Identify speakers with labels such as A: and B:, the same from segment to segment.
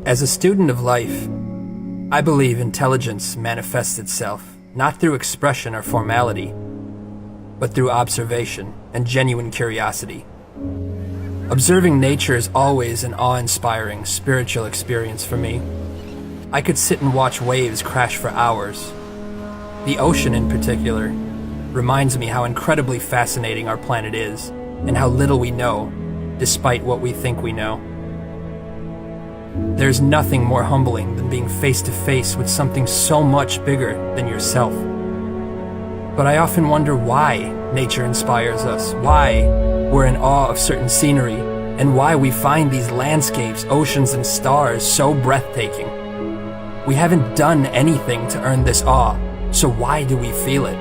A: As a student of life, I believe intelligence manifests itself not through expression or formality, but through observation and genuine curiosity. Observing nature is always an awe-inspiring spiritual experience for me. I could sit and watch waves crash for hours. The ocean, in particular, reminds me how incredibly fascinating our planet is and how little we know, despite what we think we know. There's nothing more humbling than being face to face with something so much bigger than yourself. But I often wonder why nature inspires us, why we're in awe of certain scenery, and why we find these landscapes, oceans, and stars so breathtaking. We haven't done anything to earn this awe, so why do we feel it?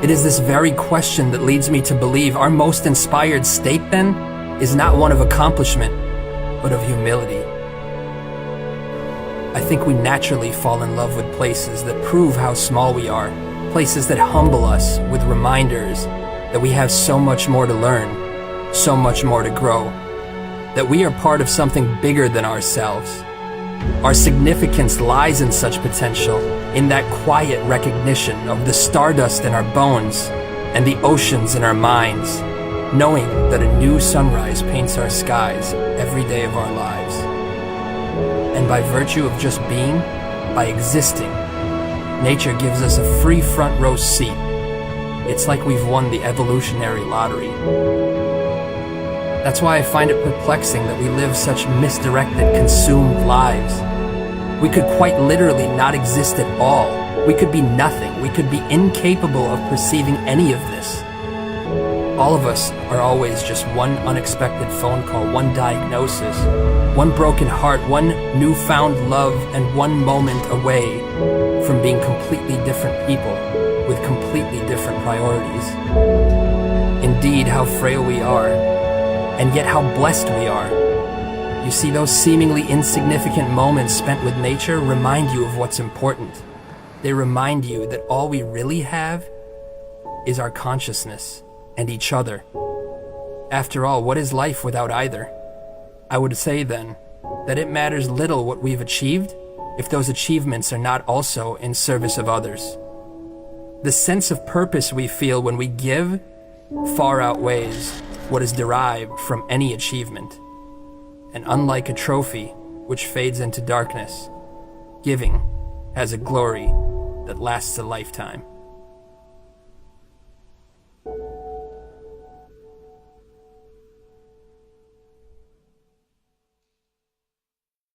A: It is this very question that leads me to believe our most inspired state, then, is not one of accomplishment, but of humility. I think we naturally fall in love with places that prove how small we are, places that humble us with reminders that we have so much more to learn, so much more to grow, that we are part of something bigger than ourselves. Our significance lies in such potential, in that quiet recognition of the stardust in our bones and the oceans in our minds, knowing that a new sunrise paints our skies every day of our lives. And by virtue of just being, by existing, nature gives us a free front row seat. It's like we've won the evolutionary lottery. That's why I find it perplexing that we live such misdirected, consumed lives. We could quite literally not exist at all. We could be nothing. We could be incapable of perceiving any of this. All of us are always just one unexpected phone call, one diagnosis, one broken heart, one newfound love, and one moment away from being completely different people with completely different priorities. Indeed, how frail we are, and yet how blessed we are. You see, those seemingly insignificant moments spent with nature remind you of what's important. They remind you that all we really have is our consciousness and each other. After all, what is life without either? I would say then that it matters little what we've achieved if those achievements are not also in service of others. The sense of purpose we feel when we give far outweighs what is derived from any achievement. And unlike a trophy which fades into darkness, giving has a glory that lasts a lifetime.